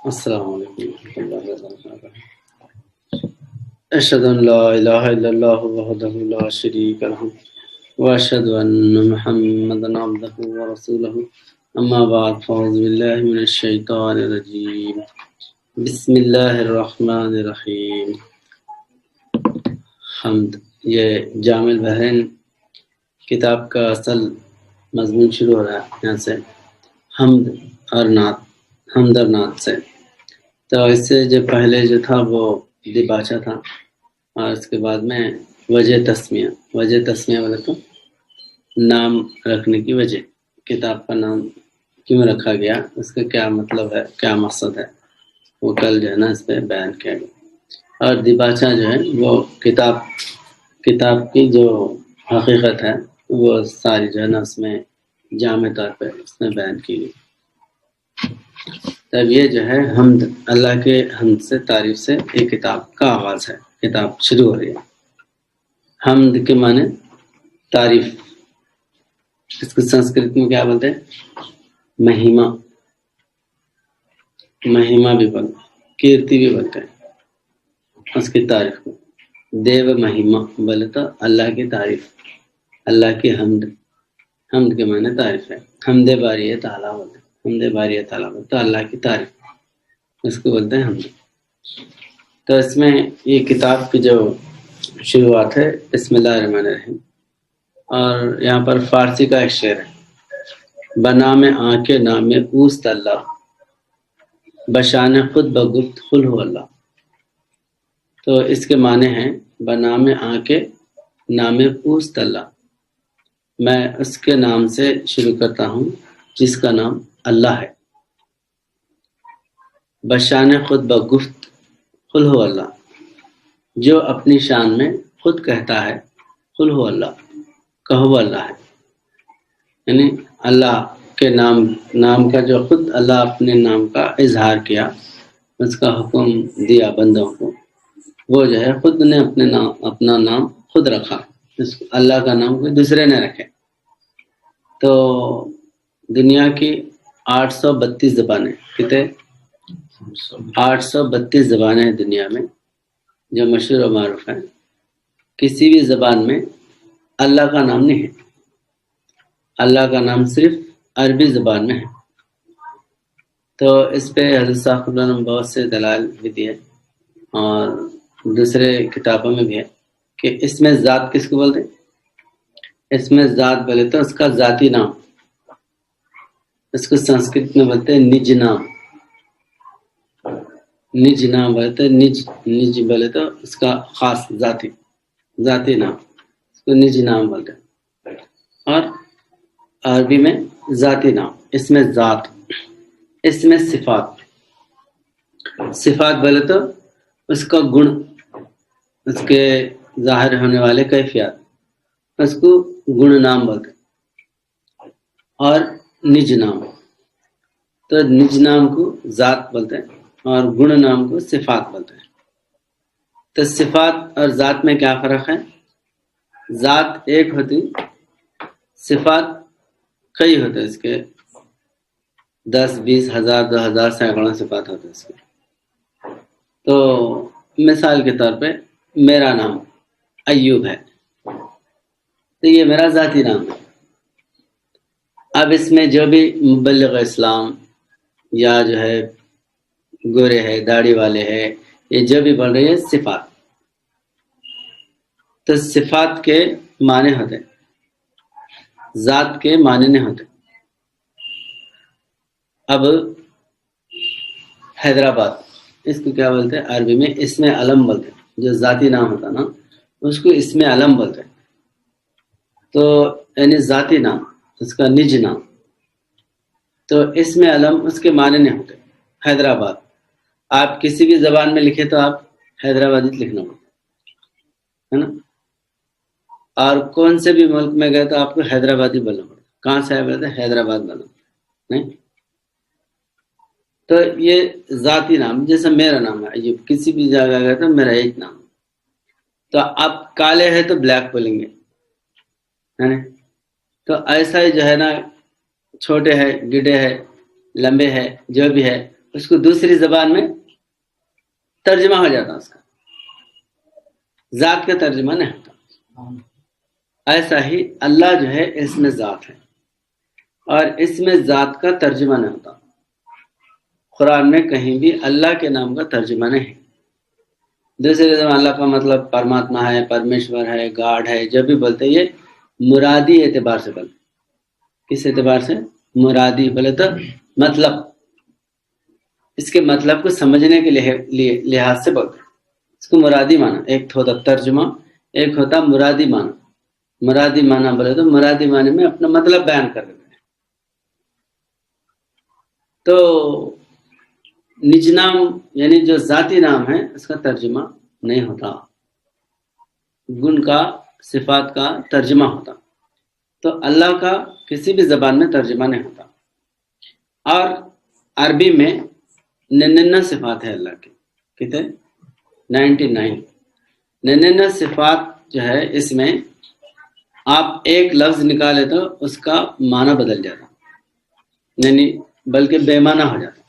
السلام علیکم ورحمۃ اللہ وبرکاتہ۔ اشہد ان لا الہ الا اللہ وحدہ لا شریک لہ واشہد ان محمدا عبدہ ورسولہ، اما بعد فاعوذ باللہ من الشیطان الرجیم، بسم اللہ الرحمن الرحیم۔ حمد، یہ جامع البحرین کتاب کا اصل مضمون شروع ہو رہا ہے یہاں سے، حمد اور نعت، حمد اور نعت سے۔ تو اس سے جو پہلے جو تھا وہ دیباچہ تھا، اور اس کے بعد میں وجہ تسمیہ بولے تو نام رکھنے کی وجہ، کتاب کا نام کیوں رکھا گیا، اس کا کیا مطلب ہے، کیا مقصد ہے، وہ کل جو ہے نا اس پہ بیان کیا گیا۔ اور دیباچہ جو ہے وہ کتاب کی جو حقیقت ہے وہ ساری جو ہے نا اس میں جامع طور پہ اس میں بیان کی گئی۔ تب یہ جو ہے حمد، اللہ کے حمد سے، تعریف سے یہ کتاب کا آغاز ہے، کتاب شروع ہو رہی ہے۔ حمد کے معنی تعریف، اس کو سنسکرت میں کیا بولتے ہیں، مہیما بھی بولتے ہیں، کیرتی بھی بولتے ہیں اس کی تعریف کو۔ دیو مہیما بولے تو اللہ کی تعریف، اللہ کی حمد کے معنی تعریف ہے۔ حمد باری تعالیٰ بولتے ہیں، حمد باری تعالیٰ بولتے تو اللہ کی تعریف، اس کو بولتے ہیں حمد۔ تو اس میں یہ کتاب کی جو شروعات ہے بسم اللہ الرحمن الرحیم، اور یہاں پر فارسی کا ایک شعر ہے، بنام آنکھ نام اوست اللہ، بشان خود بگفت خل ہو اللہ۔ تو اس کے معنی ہیں بنام آنکھ نام اوست اللہ، میں اس کے نام سے شروع کرتا ہوں جس کا نام اللہ ہے، بشان خود بگفت قل ہو اللہ، جو اپنی شان میں خود کہتا ہے قل ہو اللہ، کہو اللہ ہے، یعنی اللہ کے نام کا جو خود اللہ اپنے نام کا اظہار کیا، اس کا حکم دیا بندوں کو، وہ جو ہے خود نے اپنا نام خود رکھا، اللہ کا نام کوئی دوسرے نے رکھے۔ تو دنیا کی 832 زبانیں، کتنے 832 زبانیں ہیں دنیا میں جو مشہور و معروف ہیں، کسی بھی زبان میں اللہ کا نام نہیں ہے، اللہ کا نام صرف عربی زبان میں ہے۔ تو اس پہ حضرت صاحب نے بہت سے دلائل بھی دیے، اور دوسرے کتابوں میں بھی ہے کہ اس میں ذات کس کو بولتے ہیں، اس میں ذات بولے تو اس کا ذاتی نام، اس کو سنسکرت میں بولتے ہیں نج نام بولتے ہیں، نج بولے تو اس کا خاص ذاتی نام، اس کو نج نام بولتے ہیں، اور عربی میں ذاتی نام، اس میں ذات، اس میں صفات بولے تو اس کا گن، اس کے ظاہر ہونے والے کیفیات، اس کو گن نام بولتے ہیں۔ اور نج نام، تو نج نام کو ذات بولتے ہیں اور گن نام کو صفات بولتے ہیں۔ تو صفات اور ذات میں کیا فرق ہے، ذات ایک ہوتی، صفات کئی ہوتے، اس کے 10 20 1000 2000 سینکڑوں صفات ہوتے اس کے۔ تو مثال کے طور پہ میرا نام ایوب ہے، تو یہ میرا ذاتی نام ہے۔ اب اس میں جو بھی مبلغ اسلام یا جو ہے گورے ہے، داڑھی والے ہے، یہ جو بھی بول رہے ہیں صفات، تو صفات کے معنی ہوتے، ذات کے معنی نہیں ہوتے۔ اب حیدرآباد، اس کو کیا بولتے ہیں عربی میں اسم علم بولتے ہیں، جو ذاتی نام ہوتا نا اس کو اسم علم بولتے ہیں۔ تو یعنی ذاتی نام، اس کا نج نام، تو اسم علم اس کے معنی نہیں ہوتے۔ حیدرآباد آپ کسی بھی زبان میں لکھے تو آپ حیدرآبادی لکھنا ہوگا، ہے نا، اور کون سے بھی ملک میں گئے تو آپ کو حیدرآبادی بولنا پڑتا، کہاں سے ہے حیدرآباد بولنا نہیں۔ تو یہ ذاتی نام، جیسے میرا نام ہے ایوب، کسی بھی جگہ گئے تو میرا ایک نام، تو آپ کالے ہے تو بلیک بولیں گے، ہے نا۔ تو ایسا ہی جو ہے نا، چھوٹے ہے، گڈے ہے، لمبے ہے، جو بھی ہے اس کو دوسری زبان میں ترجمہ ہو جاتا، اس کا ذات کا ترجمہ نہیں ہوتا۔ ایسا ہی اللہ جو ہے اس میں ذات ہے، اور اس میں ذات کا ترجمہ نہیں ہوتا۔ قرآن میں کہیں بھی اللہ کے نام کا ترجمہ نہیں۔ دوسری زبان اللہ کا مطلب پرماتما ہے، پرمیشور ہے، گاڈ ہے، جب بھی بولتے یہ مرادی اعتبار سے بولتے۔ کس اعتبار سے؟ مرادی بولے تو مطلب، اس کے مطلب کو سمجھنے کے لحاظ سے بولتے، اس کو مرادی معنی۔ ایک ہوتا ترجمہ، ایک ہوتا مرادی معنی۔ مرادی معنی بولے تو مرادی معنی میں اپنا مطلب بیان کر دیتے ہیں۔ تو نج نام یعنی جو ذاتی نام ہے اس کا ترجمہ نہیں ہوتا، گن کا، صفات کا ترجمہ ہوتا۔ تو اللہ کا کسی بھی زبان میں ترجمہ نہیں ہوتا۔ اور عربی میں 99 صفات ہے اللہ کے، کتنے؟ 99۔ 99 صفات جو ہے اس میں آپ ایک لفظ نکالے تو اس کا معنی بدل جاتا، یعنی بلکہ بے معنی ہو جاتا۔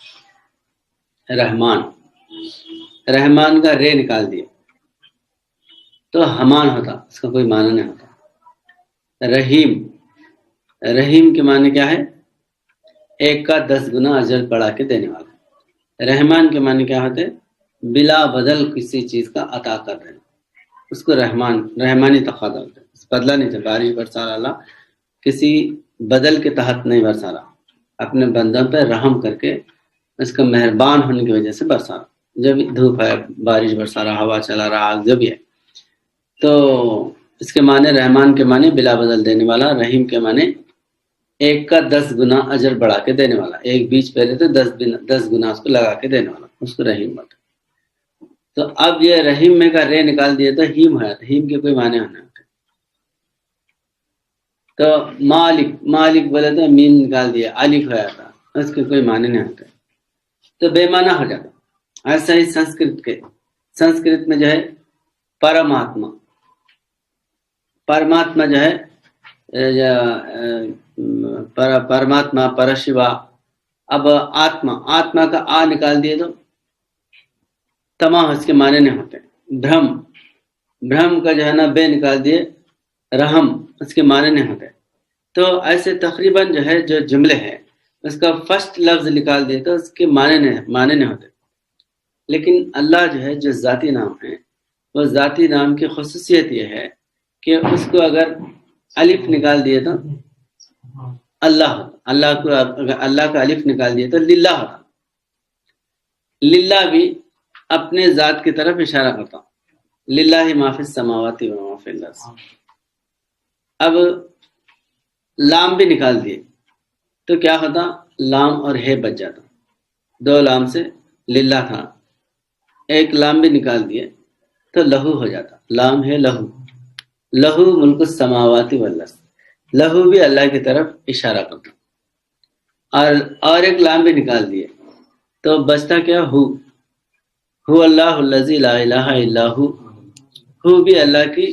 رحمان، رحمان کا رے نکال دیا تو حمان ہوتا، اس کا کوئی معنی نہیں ہوتا۔ رحیم، رحیم کے معنی کیا ہے؟ ایک کا 10 گنا اجر بڑھا کے دینے والا۔ رحمان کے معنی کیا ہوتے؟ بلا بدل کسی چیز کا عطا کر رہے، اس کو رحمان، رحمانی تقاضا ہوتا ہے۔ بدلہ نہیں تھا، بارش برسا رہا اللہ کسی بدل کے تحت نہیں برسا رہا، اپنے بندوں پہ رحم کر کے اس کا مہربان ہونے کی وجہ سے برسا رہا۔ جب دھوپ ہے، بارش برسا رہا، ہوا چلا رہا، آگ جو بھی ہے، تو اس کے معنی رحمان کے معنی بلا بدل دینے والا، رحیم کے معنی ایک کا 10 گنا اجر بڑھا کے دینے والا، ایک بیج پہلے تو 10 گنا اس کو لگا کے دینے والا، اس کو رحیم بولتے۔ تو اب یہ رحیم میں کا رے نکال دیا تو ہیم ہوا تھا، ہیم کے کوئی معنی ہونا ہوتے۔ تو مالک، مالک بولے تو میم نکال دیا، الف ہوا تھا، اس کے کوئی معنی نہیں ہوتے، تو بے معنی ہو جاتا۔ ایسا ہی سنسکرت میں جو ہے پرماتما، پرماتما جو ہے پرماتما، پرشیوا۔ اب آتما، آتما کا آ نکال دیے تو تمام اس کے معنی نہیں ہوتے۔ بھرم، بھرم کا جو ہے نا بے نکال دیے، رحم، اس کے معنی نہیں ہوتے۔ تو ایسے تقریباً جو ہے جو جملے ہیں اس کا فرسٹ لفظ نکال دیے تو اس کے معنی نہیں ہوتے۔ لیکن اللہ جو ہے جو ذاتی نام ہے، وہ ذاتی نام کی خصوصیت یہ ہے کہ اس کو اگر الف نکال دیے تو اللہ ہوتا، اللہ کو اگر اللہ کا الف نکال دیے تو للہ ہوتا۔ للہ بھی اپنے ذات کی طرف اشارہ کرتا، للہ ما فی السماوات و ما فی الارض۔ اب لام بھی نکال دیے تو کیا ہوتا؟ لام اور ہے بچ جاتا، 2 لام سے للہ تھا، ایک لام بھی نکال دیے تو لہو ہو جاتا، لام ہے لہو، لہو ملک السماوات والارض، لہو بھی اللہ کی طرف اشارہ کرتا۔ اور ایک لام بھی نکال دیے تو بچتا کیا؟ ہو اللہ الذی لا الہ الا ہو بھی اللہ کی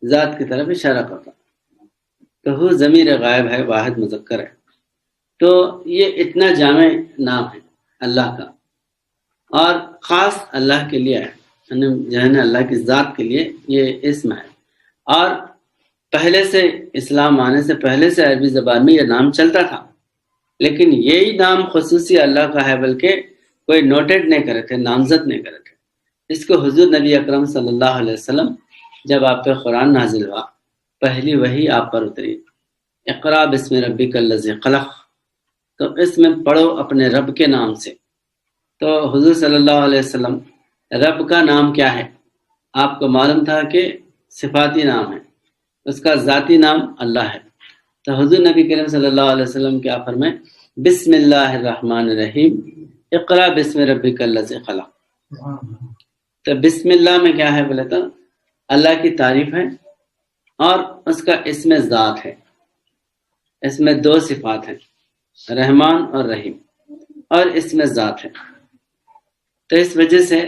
ذات کی طرف اشارہ کرتا، تو ہو ضمیر غائب ہے، واحد مذکر ہے۔ تو یہ اتنا جامع نام ہے اللہ کا، اور خاص اللہ کے لیے ہے، جو ہے نا اللہ کی ذات کے لیے یہ اسم ہے۔ اور پہلے سے اسلام آنے سے پہلے سے عربی زبان میں یہ نام چلتا تھا، لیکن یہی نام خصوصی اللہ کا ہے، بلکہ کوئی نوٹڈ نہیں کرے تھے، نامزد نہیں کرے تھے۔ اس کو حضور نبی اکرم صلی اللہ علیہ وسلم جب آپ پہ قرآن نازل ہوا، پہلی وحی آپ پر اتری، اقرا بسم ربک الذی خلق، تو اس میں پڑھو اپنے رب کے نام سے۔ تو حضور صلی اللہ علیہ وسلم رب کا نام کیا ہے؟ آپ کو معلوم تھا کہ صفاتی نام ہے، اس کا ذاتی نام اللہ ہے۔ تو حضور نبی کریم صلی اللہ علیہ وسلم کیا فرمائے؟ بسم اللہ الرحمن الرحیم، اقرا بسم ربک الذی خلق۔ تو بسم اللہ میں کیا ہے بولے تو اللہ کی تعریف ہے، اور اس کا اسم ذات ہے۔ اس میں 2 صفات ہیں، رحمان اور رحیم، اور اسم ذات ہے۔ تو اس وجہ سے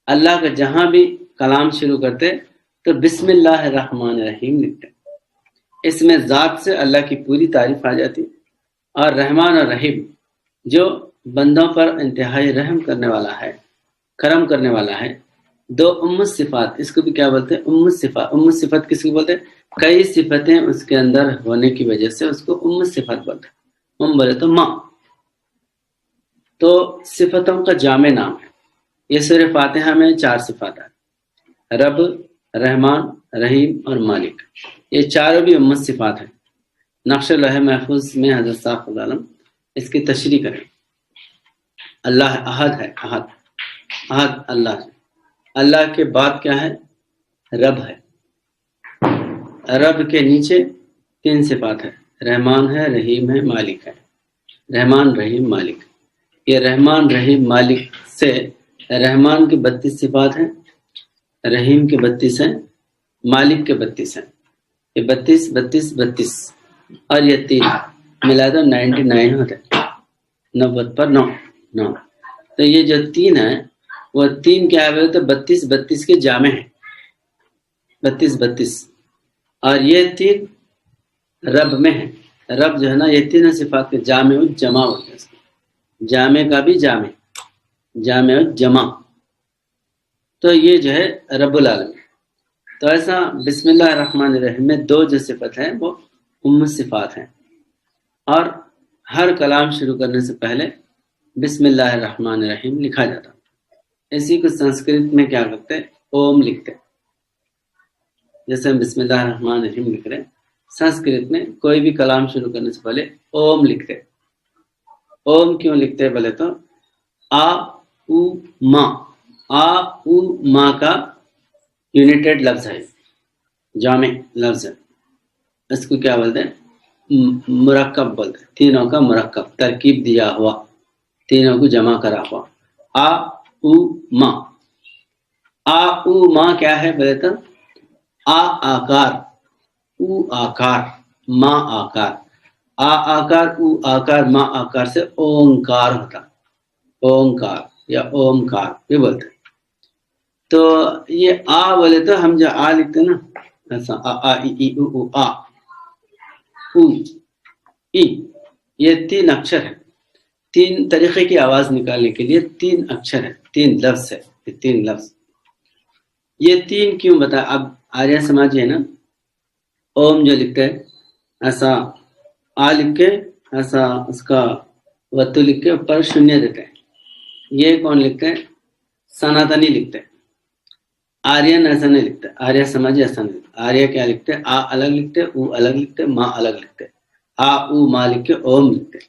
اللہ کا جہاں بھی کلام شروع کرتے تو بسم اللہ الرحمن الرحیم لکھتے، اس میں ذات سے اللہ کی پوری تعریف آ جاتی، اور رحمان اور رحیم جو بندوں پر انتہائی رحم کرنے والا ہے، کرم کرنے والا ہے۔ دو صفات، اس کو بھی کیا بولتے ہیں؟ صفات۔ صفت کس کو بولتے ہیں؟ کئی صفتیں اس کے اندر ہونے کی وجہ سے اس کو صفت بولتے ہیں۔ بولے تو ماں، تو صفتوں کا جامع نام ہے۔ یہ سورہ فاتحہ میں 4 صفات ہیں: رب، رحمان، رحیم اور مالک۔ یہ چاروں بھی صفات ہیں۔ نقش لوح محفوظ میں حضرت صاحب عالم اس کی تشریح کریں۔ اللہ احد ہے، احد اللہ ہے۔ اللہ کے بعد کیا ہے؟ رب ہے۔ رب کے نیچے 3 صفات ہے: رحمان ہے، رحیم ہے، مالک ہے۔ رحمان، رحیم، مالک۔ یہ رحمان، رحیم، مالک سے رحمان کی 32 صفات ہیں، رحیم کے 32 ہیں، مالک کے 32 ہیں۔ یہ 32 32 32 اور یہ 3 ملا تو 99 ہوتے ہیں، 90 پر 9۔ تو یہ جو 3 ہیں وہ 3 کیا ہے؟ تو 32 32 کے جامع ہیں، 32 32۔ اور یہ 3 رب میں ہیں۔ رب جو ہے نا، یہ 3 صفات کے جامع و جمع ہوتے ہیں۔ جامع کا بھی جامع، جامع و جمع۔ تو یہ جو ہے رب العالمین۔ تو ایسا بسم اللہ الرحمن الرحیم میں 2 جو صفت ہیں وہ صفات ہیں۔ اور ہر کلام شروع کرنے سے پہلے بسم اللہ الرحمن الرحیم لکھا جاتا۔ اسی کو سنسکرت میں کیا کرتے؟ اوم لکھتے۔ جیسے ہم بسم اللہ الرحمن الرحیم لکھ رہے ہیں، سنسکرت میں کوئی بھی کلام شروع کرنے سے پہلے اوم لکھتے۔ اوم کیوں لکھتے بولے تو آ او ما، آ او ما کا یونیٹیڈ لفظ ہے، جامع لفظ ہے۔ اس کو کیا بولتے ہیں؟ مرکب بولتے ہیں۔ تینوں کا مرکب، ترکیب دیا ہوا، تینوں کو جمع کرا ہوا۔ آ او ما، آ او ما کیا ہے بولے تو آ آکار، او آکار، ما آکار۔ آ آکار، او آکار، ما آکار سے اومکار ہوتا، اومکار یا اومکار بھی بولتے ہیں۔ تو یہ آ بولے تو ہم جو آ لکھتے ہیں نا، ایسا آ آ ای ای او او آ او ای، یہ 3 اکشر ہیں۔ 3 طریقے کی آواز نکالنے کے لیے 3 اکشر ہے، 3 لفظ ہے، یہ 3 لفظ۔ یہ 3 کیوں بتا؟ اب آریہ سماجی ہے نا، اوم جو لکھتے ہیں ایسا آ لکھ کے، ایسا اس کا وتو لکھ کے اوپر شونیہ دیتے ہیں۔ یہ کون لکھتے ہیں؟ سناتنی لکھتے ہیں۔ آرین ایسا نہیں لکھتے، آریہ سماجی ایسا نہیں لکھتے۔ آریہ کیا لکھتے؟ آ الگ لکھتے، او الگ لکھتے، ما الگ لکھتے۔ آ او ما لکھ کے اوم لکھتے۔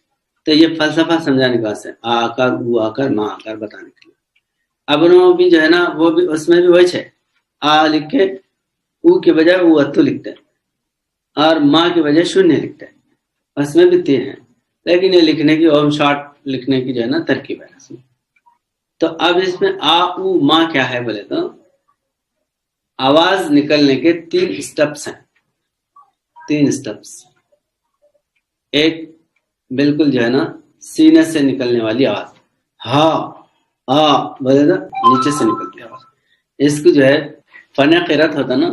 تو یہ فلسفہ سمجھانے کا ہے، آ آکار، او آکار، ما آکار بتانے کے لیے۔ اب انہوں بھی جو ہے نا، وہ بھی اس میں بھی وہی ہے، آ لکھ کے او کے بجائے او اتو لکھتے ہیں، اور ماں کے بجائے شونیہ لکھتے ہیں۔ اس میں بھی 3 ہیں، لیکن یہ لکھنے کی اوم شارٹ لکھنے کی جو ہے نا ترکیب ہے اس میں۔ تو اب اس میں آ او ماں کیا ہے بولے تو آواز نکلنے کے 3 سٹیپس ہیں، 3 سٹیپس۔ ایک بالکل جو ہے نا سینے سے نکلنے والی آواز، ہا آ بولے تو نیچے سے نکلتی آواز۔ اس کو جو ہے فن قرأت ہوتا نا،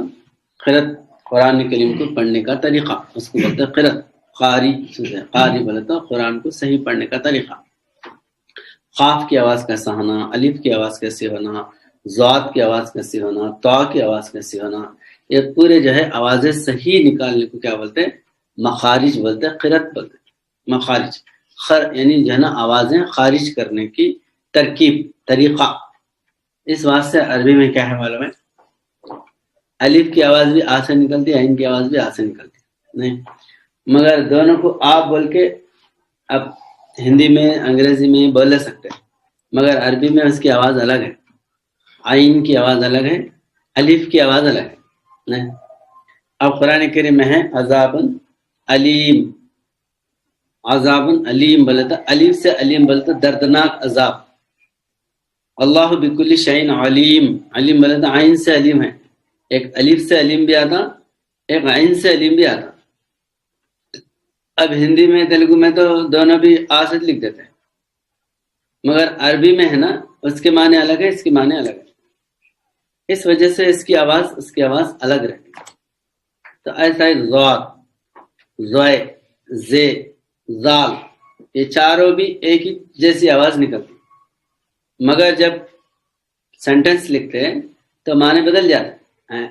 قرأت قرآن کریم کو پڑھنے کا طریقہ، اس کو بولتے ہیں قرأت۔ قاری بولے تو قرآن کو صحیح پڑھنے کا طریقہ۔ قاف کی آواز کیسا ہونا، الف کی آواز کیسے ہونا، ضاد کی آواز کیسے ہونا، تا کی آواز کیسے ہونا، یہ پورے جو ہے آوازیں صحیح نکالنے کو کیا بولتے ہیں؟ مخارج بولتے ہیں، قرأت بولتے ہیں۔ مخارج یعنی جو ہے نا آوازیں خارج کرنے کی ترکیب، طریقہ۔ اس واسطے عربی میں کیا ہے معلوم ہے؟ الف کی آواز بھی آ سے نکلتی ہے، عین کی آواز بھی آ سے نکلتی ہے نہیں، مگر دونوں کو آپ بول کے اب ہندی میں انگریزی میں بول لے سکتے ہیں، مگر عربی میں اس کی آواز الگ ہے، عین کی آواز الگ ہے، الف کی آواز الگ ہے نہیں۔ اب قرآن کریم میں ہے عذاب علیم، عذاب علیم بولتا، الف سے علیم بولتا دردناک عذاب۔ اللہ بکل شیء علیم، علیم بولتا عین سے علیم ہے، ایک الف سے علیم بھی آتا، ایک عین سے علیم بھی آتا۔ اب ہندی میں تیلگو میں تو دونوں بھی آ سے لکھ دیتے ہیں، مگر عربی میں ہے نا اس کے معنی الگ ہے، اس کے معنی الگ ہے، اس وجہ سے اس کی آواز الگ رہتی ہے۔ تو ایسا ہی ضاد، زوئے، زے، زال، یہ چاروں بھی ایک ہی جیسی آواز نکلتی، مگر جب سینٹنس لکھتے ہیں تو معنی بدل جاتے ہیں.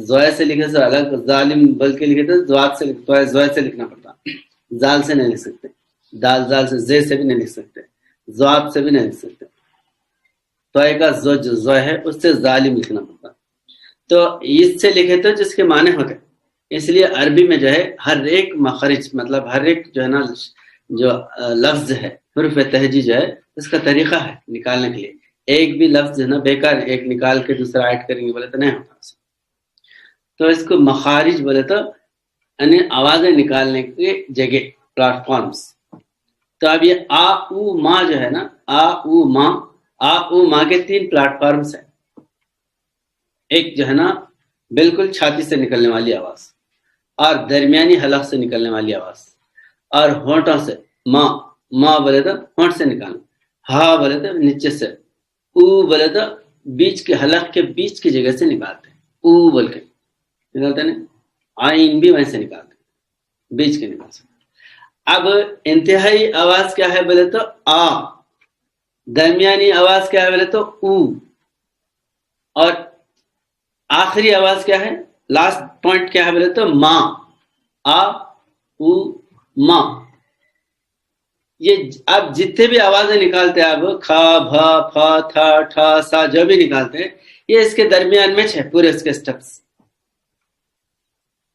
زوائے سے لکھے سے الگ، ظالم بلکہ لکھے تو زوات سے لکھتا ہے، زوائے سے لکھنا پڑتا، زال سے نہیں لکھ سکتے، دال زال سے، زے سے بھی نہیں لکھ سکتے، زواب سے بھی نہیں لکھ سکتے. توئے کا زو جو زو ہے اس سے ظالم لکھنا پڑتا. تو اس سے لکھے تو جس کے معنی ہوتے. اس لیے عربی میں جو ہے ہر ایک مخرج، مطلب ہر ایک جو ہے نا جو لفظ ہے، حرف تہجی جو ہے اس کا طریقہ ہے نکالنے کے لیے. ایک بھی لفظ جو ہے نا بیکار ایک نکال کے دوسرا ایڈ کریں گے بولے تو نہیں ہوتا. تو اس کو مخارج بولے تو یعنی آوازیں نکالنے کے جگہ، پلیٹ فارمز. تو اب یہ آ او ما جو ہے نا، آ او ما، آ او ما کے 3 پلیٹ فارمز ہیں. ایک جو ہے نا بالکل چھاتی سے نکلنے والی آواز، اور درمیانی حلق سے نکلنے والی آواز، اور ہونٹوں سے ما بولے تو ہونٹ سے نکالنا، ہا بولے تو نیچے سے، او بولے تو بیچ کے حلق کے بیچ کی جگہ سے نکالتے ہیں، او بول کے نکالتے ہیں. آئین بھی ویسے نکالتے ہیں، بیچ کے نکال سکتے. اب انتہائی آواز کیا ہے بولے تو آ، درمیانی آواز کیا ہے بولے تو او، اور آخری آواز کیا ہے، لاسٹ پوائنٹ کیا ہے بولے تو ما. آ او ما. یہ اب جتنے بھی آوازیں نکالتے ہیں آپ، کھا بھا پھا تھا ٹھا سا جو بھی نکالتے ہیں، یہ اس کے درمیان میں ہے پورے اس کے سٹیپس.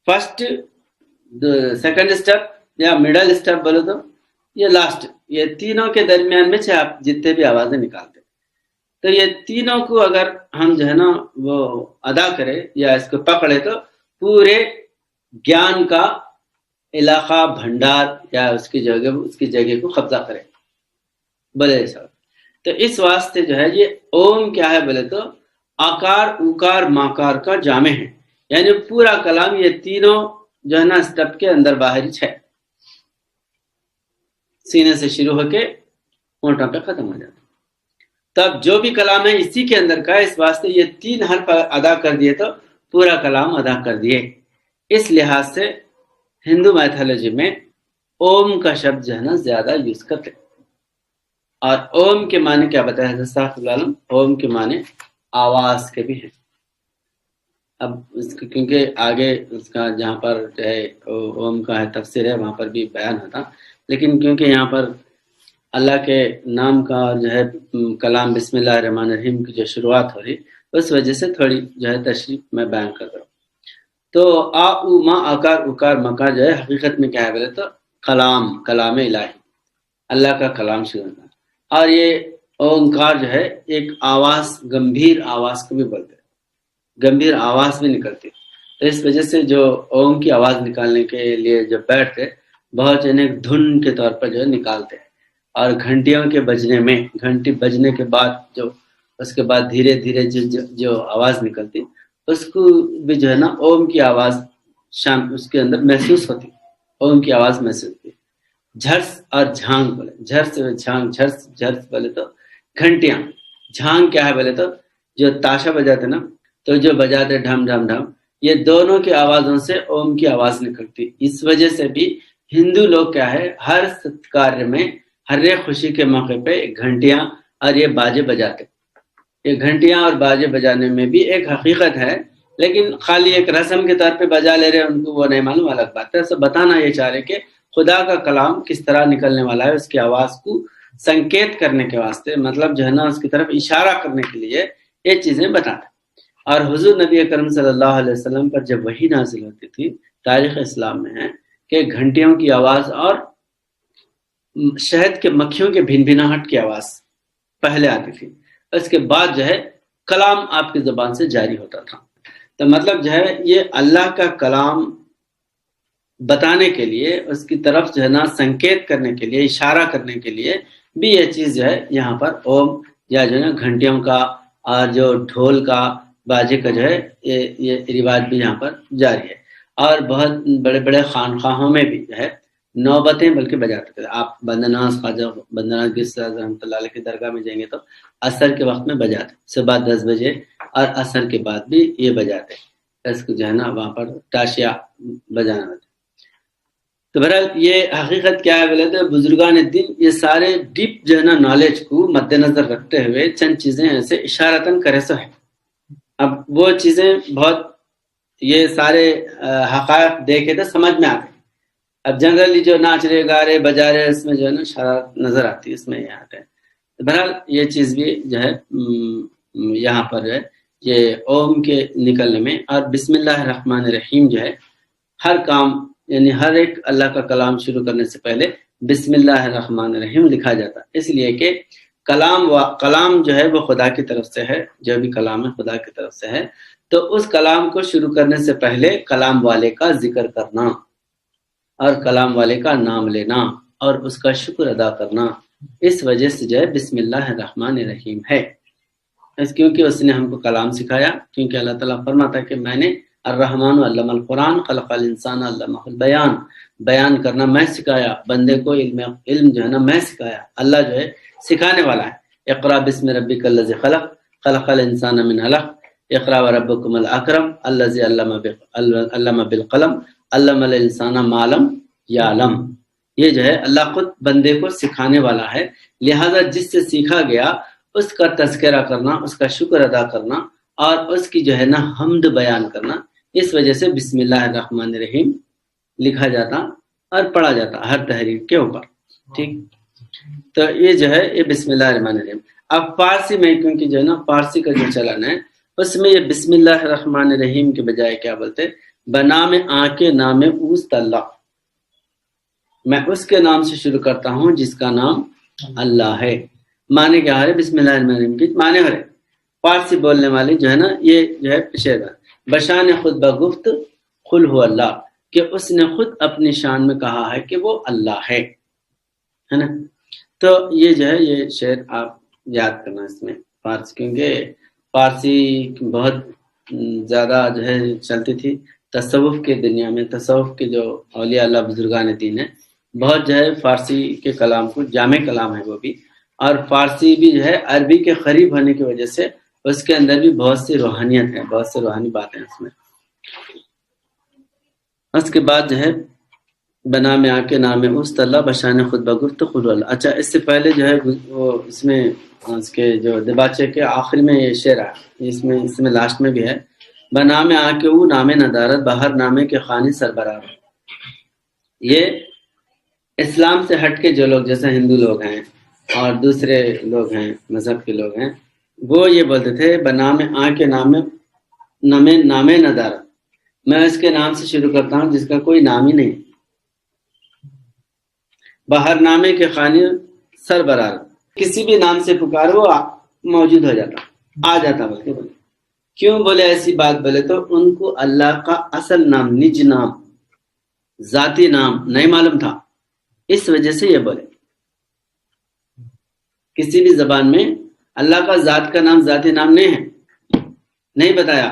فرسٹ، سیکنڈ سٹیپ یا مڈل سٹیپ بولے تو یہ لاسٹ، یہ تینوں کے درمیان میں آپ جتنے بھی آوازیں نکالتے. تو یہ تینوں کو اگر ہم جو ہے نا وہ ادا کرے یا اس کو پکڑے تو پورے گیان کا علاقہ بھنڈار یا اس کی جگہ کو قبضہ کرے بولے صاحب. تو اس واسطے جو ہے یہ اوم کیا ہے بولے تو آکار اوکار ماکار کا جامع ہے. یعنی پورا کلام یہ تینوں جو ہے نا سٹیپ کے اندر باہر ہے، سینے سے شروع ہو کے ہونٹوں پہ ختم ہو جاتا. تب جو بھی کلام ہے اسی کے اندر کا، اس واسطے یہ 3 حرف ادا کر دیے تو پورا کلام ادا کر دیے. اس لحاظ سے ہندو میتھولوجی میں اوم کا شبد جو ہے نا زیادہ یوز کرتے. اور اوم کے معنی کیا بتایا ہے؟ اوم کے معنی آواز کے بھی ہیں. اب اس کیونکہ آگے اس کا جہاں پر جو ہے اوم کا ہے تفسیر ہے وہاں پر بھی بیان ہوتا، لیکن کیونکہ یہاں پر اللہ کے نام کا جو ہے کلام بسم اللہ الرحمن الرحیم کی جو شروعات ہو رہی، اس وجہ سے تھوڑی جو ہے تشریح میں بیان کر رہا ہوں. تو آ او ما آکار اوکار مکار جو ہے حقیقت میں کیا ہے بولے تو کلام الہی، اللہ کا کلام شروع ہوتا. اور یہ اومکار جو ہے ایک آواز، گمبھیر آواز کو بھی بولتے ہیں، گمبھیر آواز بھی نکلتی. تو اس وجہ سے جو اوم کی آواز نکالنے کے لیے جو بیٹھتے بہت دھن کے طور پر جو ہے نکالتے ہیں. اور گھنٹیوں کے بجنے میں، گھنٹی بجنے کے بعد جو اس کے بعد دھیرے دھیرے جو آواز نکلتی اس کو بھی جو ہے نا اوم کی آواز شام اس کے اندر محسوس ہوتی، اوم کی آواز محسوس ہوتی. جھرس اور جھانگ بولے، جھرس جھانگ، جھرس بولے تو گھنٹیاں، جھانگ کیا ہے بولے تو جو تاشا بجاتے نا، تو جو بجاتے ڈھم ڈھم ڈھم، یہ دونوں کی آوازوں سے اوم کی آواز نکلتی. اس وجہ سے بھی ہندو لوگ کیا ہے ہر ستکاریہ میں، ہر ایک خوشی کے موقع پہ گھنٹیاں اور یہ باجے بجاتے. یہ گھنٹیاں اور باجے بجانے میں بھی ایک حقیقت ہے، لیکن خالی ایک رسم کے طور پہ بجا لے رہے ان کو وہ نہیں معلوم، الگ بات ہے. سب بتانا یہ چاہ رہے کہ خدا کا کلام کس طرح نکلنے والا ہے، اس کی آواز کو سنکیت کرنے کے واسطے، مطلب جو ہے نا اس کی طرف اشارہ کرنے کے لیے یہ چیزیں بتاتے. اور حضور نبی اکرم صلی اللہ علیہ وسلم پر جب وحی نازل ہوتی تھی، تاریخ اسلام میں ہے کہ گھنٹیوں کی آواز اور شہد کے مکھیوں کے بھن بھناہٹ کی آواز پہلے آتی تھی، اس کے بعد جو ہے کلام آپ کی زبان سے جاری ہوتا تھا. تو مطلب جو ہے یہ اللہ کا کلام بتانے کے لیے، اس کی طرف جو ہے نا سنکیت کرنے کے لیے، اشارہ کرنے کے لیے بھی یہ چیز جو ہے یہاں پر اوم یا جو ہے نا گھنٹیوں کا اور جو ڈھول کا باجے کا جو ہے یہ رواج بھی یہاں پر جاری ہے. اور بہت بڑے بڑے خانقاہوں میں بھی جو ہے نوبتیں بلکہ بجاتے تھے. آپ بندناس خواجہ بندناس گس رحمۃ اللہ علیہ کی درگاہ میں جائیں گے تو عصر کے وقت میں بجاتے، صبح 10 بجے اور عصر کے بعد بھی یہ بجاتے. اس کو جو ہے نا وہاں پر تاشیا بجانا ہوتا. تو بہرحال یہ حقیقت کیا ہے بولے تو بزرگان دین یہ سارے ڈیپ جو ہے نا نالج کو مد نظر رکھتے ہوئے چند چیزیں ایسے اشارتاً کرے سو ہے. اب وہ چیزیں بہت یہ سارے حقائق دیکھے تو سمجھ میں آتے. اب جنرلی جو ناچ رہے گا رہے بجا رہے اس میں جو ہے نا شرارت نظر آتی ہے، اس میں یہ آتا ہے. بہرحال یہ چیز بھی جو ہے یہاں پر ہے یہ اوم کے نکلنے میں، اور بسم اللہ الرحمن الرحیم جو ہے ہر کام یعنی ہر ایک اللہ کا کلام شروع کرنے سے پہلے بسم اللہ الرحمن الرحیم لکھا جاتا، اس لیے کہ کلام جو ہے وہ خدا کی طرف سے ہے، جو بھی کلام ہے خدا کی طرف سے ہے. تو اس کلام کو شروع کرنے سے پہلے کلام والے کا ذکر کرنا اور کلام والے کا نام لینا اور اس کا شکر ادا کرنا، اس وجہ سے جو ہے بسم اللہ الرحمن الرحیم ہے. کیونکہ اس نے ہم کو کلام سکھایا، کیونکہ اللہ تعالیٰ فرماتا ہے کہ میں نے الرحمن علم القرآن خلق الانسان علمہ البیان، بیان کرنا میں سکھایا، بندے کو علم جو ہے نا میں سکھایا. اللہ جو ہے سکھانے والا ہے. اقرا بسم ربک الذی خلق خلق الانسان من علق اقرا وربکم الاکرم الذی علم بالقلم علم الانسان ما لم یعلم. یہ جو ہے اللہ خود بندے کو سکھانے والا ہے، لہذا جس سے سیکھا گیا اس کا تذکرہ کرنا، اس کا شکر ادا کرنا اور اس کی جو ہے نا حمد بیان کرنا، اس وجہ سے بسم اللہ الرحمن الرحیم لکھا جاتا اور پڑھا جاتا ہر تحریر کے اوپر. ٹھیک، تو یہ جو ہے یہ بسم اللہ الرحمن الرحیم. اب فارسی میں کیونکہ جو ہے نا فارسی کا جو چلن ہے اس میں یہ بسم اللہ الرحمن الرحیم کے بجائے کیا بولتے، بنام آنکھ نام اوست اللہ، میں اس کے نام سے شروع کرتا ہوں جس کا نام اللہ ہے. معنی کیا ہے بسم اللہ الرحمن الرحیم کی معنی ہو رہے فارسی بولنے والے جو ہے نا یہ جو ہے پیشے بشان خود بگفت قل هو اللہ، کہ اس نے خود اپنی شان میں کہا ہے کہ وہ اللہ ہے نا. تو یہ جو ہے یہ شعر آپ یاد کرنا اس میں فارسی، کیونکہ فارسی بہت زیادہ جو ہے چلتی تھی تصوف کے دنیا میں. تصوف کے جو اولیاء اللہ بزرگان دین ہیں بہت جو ہے فارسی کے کلام کو جامع کلام ہے وہ بھی، اور فارسی بھی جو ہے عربی کے قریب ہونے کی وجہ سے اس کے اندر بھی بہت سی روحانیت ہے، بہت سی روحانی باتیں اس میں. اس کے بعد جو ہے بنا میں آ کے نام است اللہ بشان خود بگفت خود اللہ. اچھا اس سے پہلے جو ہے وہ اس میں اس کے جو دباچے کے آخر میں یہ شعر ہے، اس میں لاسٹ میں بھی ہے بنام آ کے وہ نام ندارت بہر نامے کے خانی سربراہ. یہ اسلام سے ہٹ کے جو لوگ جیسے ہندو لوگ ہیں اور دوسرے لوگ ہیں مذہب کے لوگ ہیں وہ یہ بولتے تھے بنام آ کے نام ندارت، میں اس کے نام سے شروع کرتا ہوں جس کا کوئی نام ہی نہیں، باہر نامے کے خانی سربراہ، کسی بھی نام سے پکار وہ موجود ہو جاتا آ جاتا. بلکہ بولے کیوں بولے ایسی بات، بولے تو ان کو اللہ کا اصل نام نج نام ذاتی نام نہیں معلوم تھا، اس وجہ سے یہ بولے. کسی بھی زبان میں اللہ کا ذات کا نام ذاتی نام نہیں ہے، نہیں بتایا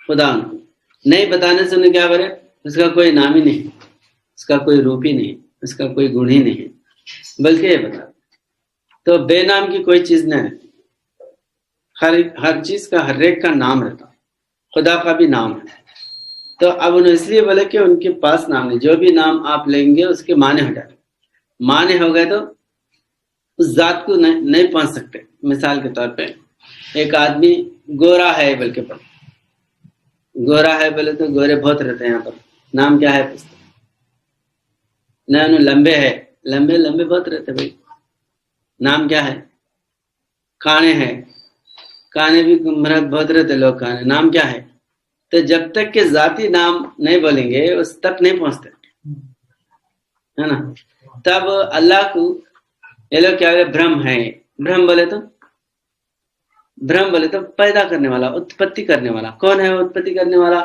خدا ان کو، نہیں بتانے سے انہیں کیا کرے اس کا کوئی نام ہی نہیں، اس کا کوئی روپ ہی نہیں، اس کا کوئی گن ہی نہیں، بلکہ یہ بتا تو بے نام کی کوئی چیز نہیں ہے. ہر چیز کا ہر ایک کا نام رہتا، خدا کا بھی نام ہے. تو اب انہوں اس لیے بولے کہ ان کے پاس نام نہیں، جو بھی نام آپ لیں گے اس کے معنی ہو جائے، معنی ہو گئے تو اس ذات کو نہیں پہنچ سکتے. مثال کے طور پہ ایک آدمی گورا ہے، بلکہ گورا ہے بولے تو گورے بہت رہتے ہیں یہاں پر، نام کیا ہے پوچھتے نہ. لمبے ہے، لمبے بہت رہتے بھائی، نام کیا ہے. کانے ہے، کانے بھی مرد بہت رہتے لوگ، کانے نام کیا ہے. تو جب تک کہ ذاتی نام نہیں بولیں گے اس تک نہیں پہنچتے ہے نا. تب اللہ کو یہ لوگ کیا برہم ہے، برہم بولے تو پیدا کرنے والا، اتپتی کرنے والا. کون ہے اتپتی کرنے والا؟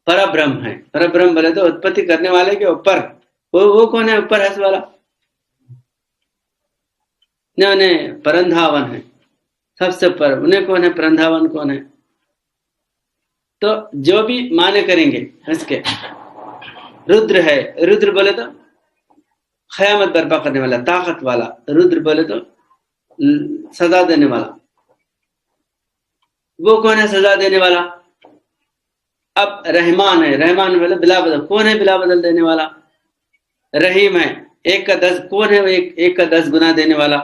پربرہم ہے. پربرہم بولے تو اتپتی کرنے والے کے اوپر، وہ کون ہے اوپر ہے والا؟ انہیں پرندھاون ہے سب سے اوپر. انہیں کون ہے پرندھاون کون ہے؟ تو جو بھی معنی کریں گے اس کے، رودر ہے، رودر بولے تو قیامت برپا کرنے والا، طاقت والا. رودر بولے تو سزا دینے والا. وہ کون ہے سزا دینے والا؟ اب رحمان ہے، رحمان والا بلا بدل، کون ہے بلا بدل دینے والا؟ رحیم ہے، ایک کا 10، کون ہے ایک کا 10 گنا دینے والا؟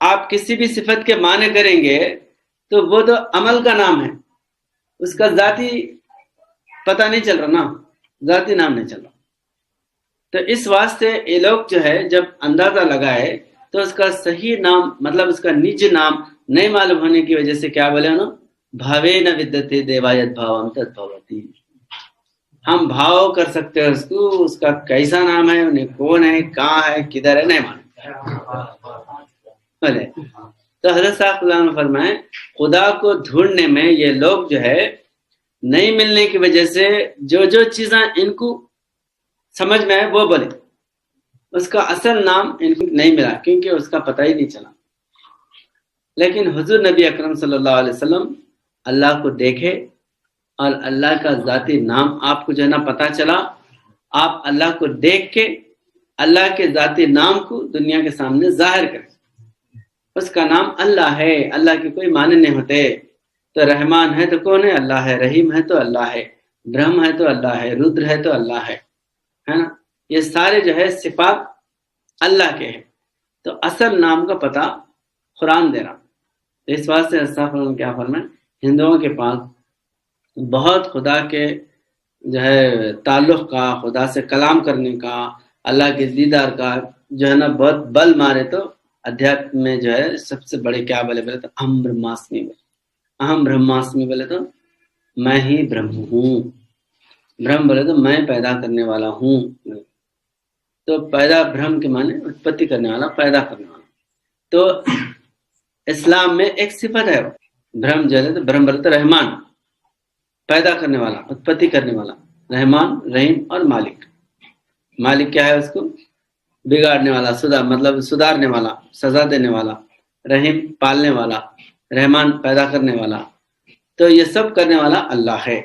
آپ کسی بھی صفت کے معنی کریں گے تو وہ تو عمل کا نام ہے، اس کا ذاتی پتہ نہیں چل رہا نا، ذاتی نام نہیں چل رہا۔ تو اس واسطے یہ لوگ جو ہے جب اندازہ لگائے تو اس کا صحیح نام مطلب اس کا نج نام نہیں معلوم ہونے کی وجہ سے کیا بولے نا، بھاوے نہ ودتے دیوایت بھاوم تد بھوتی، ہم بھاؤ کر سکتے ہیں اس کو، اس کا کیسا نام ہے، انہیں کون ہے، کہاں ہے، کدھر ہے، نہیں معلوم۔ تو حضرت صاحب اللہ نے فرمائے خدا کو ڈھونڈنے میں یہ لوگ جو ہے نہیں ملنے کی وجہ سے جو چیزیں ان کو سمجھ میں ہے وہ بولے، اس کا اصل نام ان کو نہیں ملا کیونکہ اس کا پتہ ہی نہیں چلا۔ لیکن حضور نبی اکرم صلی اللہ علیہ وسلم اللہ کو دیکھے اور اللہ کا ذاتی نام آپ کو جو ہے نا پتہ چلا، آپ اللہ کو دیکھ کے اللہ کے ذاتی نام کو دنیا کے سامنے ظاہر کریں۔ اس کا نام اللہ ہے، اللہ کے کوئی معنی نہیں ہوتے۔ تو رحمان ہے تو کون ہے؟ اللہ ہے۔ رحیم ہے تو اللہ ہے۔ برہم ہے تو اللہ ہے۔ رودر ہے تو اللہ ہے نا؟ یہ سارے جو ہے صفات اللہ کے ہیں۔ تو اصل نام کا پتہ قرآن دے رہا۔ اس واسطے استغفر کیا فرمائیں، ہندوؤں کے پاس بہت خدا کے جو ہے تعلق کا، خدا سے کلام کرنے کا، اللہ کے دیدار کا جو ہے نا بہت بل مارے تو ادھیاتم میں جو ہے سب سے بڑے کیا بولے تو اہم برہماسمی بولے، اہم برہماسمی بولے تو میں ہی برہم ہوں، برہم بولے تو میں پیدا کرنے والا ہوں۔ تو پیدا برہم کے معنی اتپتی کرنے والا، پیدا کرنے والا۔ تو اسلام میں ایک صفت ہے برہم جو ہے تو برہم بولے تو رحمان، پیدا کرنے والا، اتپتی کرنے والا، رحمان، رحیم اور مالک۔ مالک کیا ہے؟ اس کو بگاڑنے والا، مطلب سدھارنے والا، سزا دینے والا، رحیم پالنے والا، رحمان پیدا کرنے والا۔ تو یہ سب کرنے والا اللہ ہے۔